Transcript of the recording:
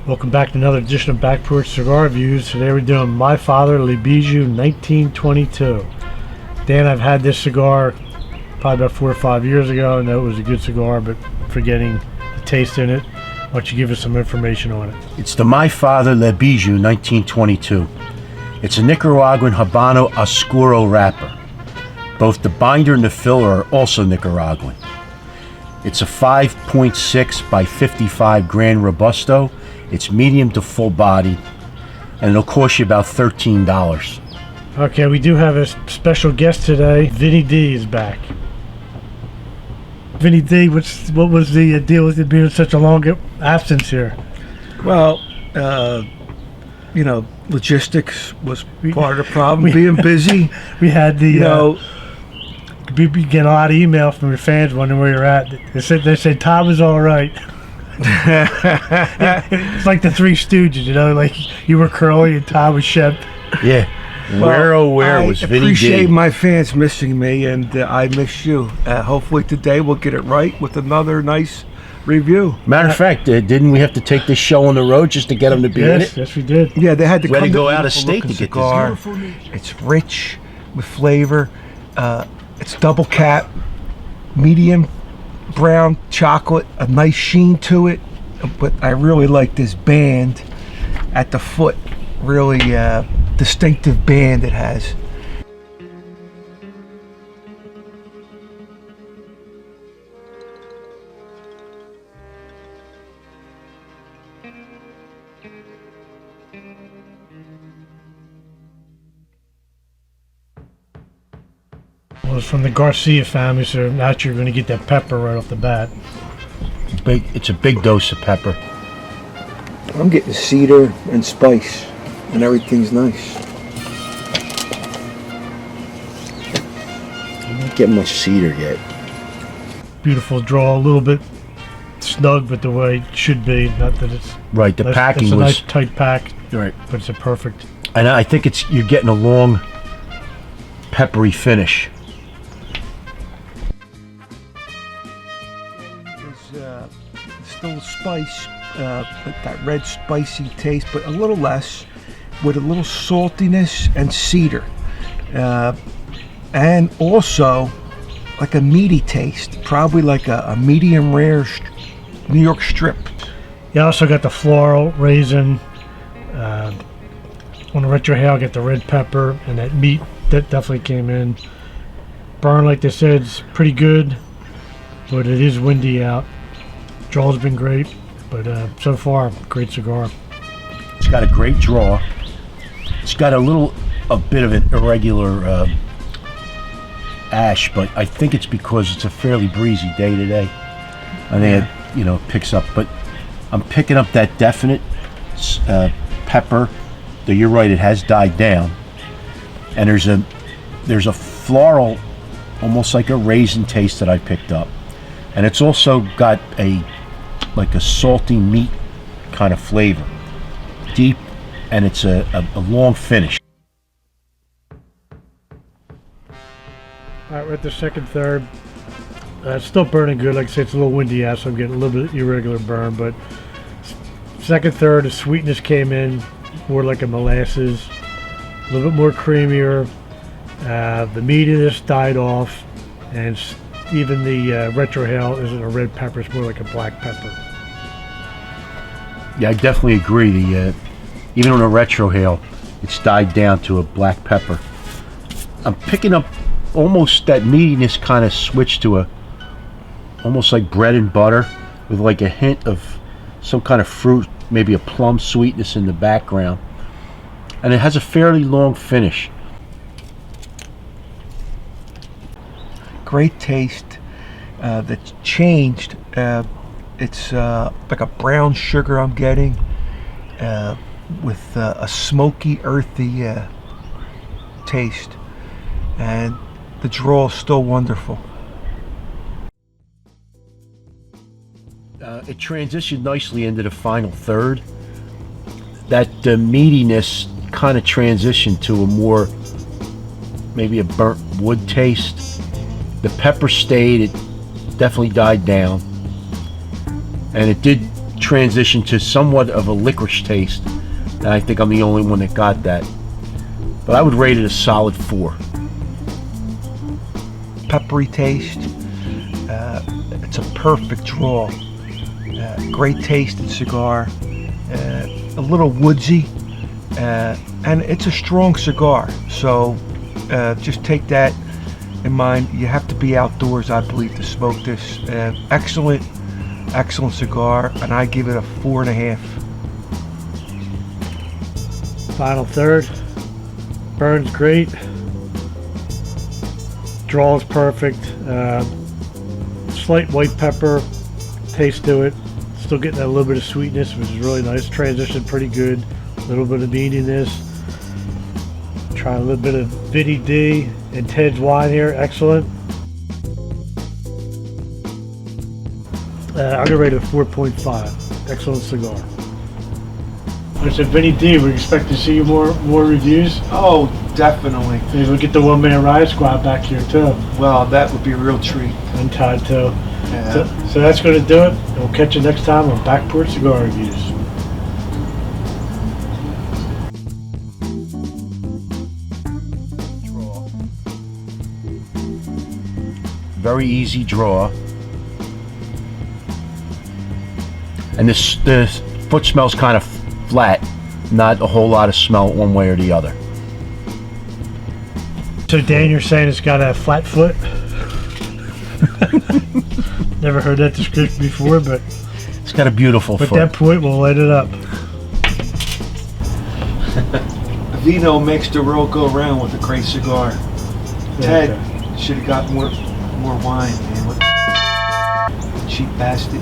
Welcome back to another edition of Back Porch Cigar Reviews. Today we're doing My Father Le Bijou 1922. Dan, I've had this cigar probably about 4 or 5 years ago. I know it was a good cigar, but forgetting the taste in it. Why don't you give us some information on it? It's the My Father Le Bijou 1922. It's a Nicaraguan Habano Oscuro wrapper. Both the binder and the filler are also Nicaraguan. It's a 5.6 by 55 Gran Robusto. It's medium to full body, and it'll cost you about $13. Okay, we do have a special guest today. Vinny D is back. Vinny D, what was the deal with it being such a long absence here? Well, logistics was part of the problem. Being busy. We had we get a lot of email from your fans wondering where you're at. They said Tom is all right. It's like the Three Stooges, like you were Curly and Tom was Shep. Yeah. Where was Vinny D? I appreciate my fans missing me, and I miss you. Hopefully today we'll get it right with another nice review. Matter of fact, didn't we have to take this show on the road just to get them to be in it? Yes, we did. Yeah, they had to Ready come to go out of state to get cigar. this. It's rich with flavor. It's double cap, medium brown chocolate, a nice sheen to it. But I really like this band at the foot. Really distinctive band it has. Well, it's from the Garcia family, so naturally you're going to get that pepper right off the bat. It's a big dose of pepper. I'm getting cedar and spice, and everything's nice. I'm not getting much cedar yet. Beautiful draw, a little bit snug, but the way it should be. Not that it's Right, the packing it's a was nice tight pack. right, But it's a perfect. and I think you're getting a long, peppery finish. There's still spice, that red spicy taste, but a little less, with a little saltiness and cedar, and also like a meaty taste, probably like a medium rare New York strip. You also got the floral raisin. On the retrohale, I got the red pepper and that meat that definitely came in. Burn, like they said, is pretty good, but it is windy out. Draw's been great, but so far, great cigar. It's got a great draw. It's got a bit of an irregular ash, but I think it's because it's a fairly breezy day today. I think it picks up, but I'm picking up that definite pepper. Though you're right, it has died down, and there's a floral, almost like a raisin taste that I picked up, and it's also got a salty meat kind of flavor, deep, and it's a long finish. Alright, we're at the second third. It's still burning good. Like I said, it's a little windy out, so I'm getting a little bit irregular burn, but second third, the sweetness came in more like a molasses, a little bit more creamier. The meatiness died off, and even the retrohale isn't a red pepper, it's more like a black pepper. Yeah, I definitely agree. Even on a retrohale, it's died down to a black pepper. I'm picking up almost that meatiness kind of switched to almost like bread and butter with like a hint of some kind of fruit, maybe a plum sweetness in the background. And it has a fairly long finish. Great taste that's changed. It's like a brown sugar I'm getting with a smoky, earthy taste, and the draw is still wonderful. It transitioned nicely into the final third. That meatiness kind of transitioned to a more, maybe a burnt wood taste. The pepper stayed, it definitely died down. And it did transition to somewhat of a licorice taste, and I think I'm the only one that got that. But I would rate it a solid 4. Peppery taste. It's a perfect draw. Great tasted cigar. A little woodsy. And it's a strong cigar. So just take that in mind. You have to be outdoors, I believe, to smoke this. Excellent cigar, and I give it a 4.5. Final third. Burns great. Draw is perfect. Slight white pepper taste to it. Still getting that little bit of sweetness, which is really nice. Transition pretty good. A little bit of meatiness. Try a little bit of Vinny D and Ted's wine here. Excellent. I'm gonna rate it a 4.5. Excellent cigar. I said, Vinny D, we expect to see you more reviews. Oh, definitely. Maybe we'll get the one-man riot squad back here too. Well, that would be a real treat. Untitled too. Yeah. So that's going to do it. And we'll catch you next time on Back Porch Cigar Reviews. Very easy draw. And the foot smells kind of flat. Not a whole lot of smell one way or the other. So Dan, you're saying it's got a flat foot? Never heard that description before, but It's got a beautiful at foot. that point we'll light it up. Vino makes the world go round with a great cigar. Ted should have got more wine, man. What cheap bastard.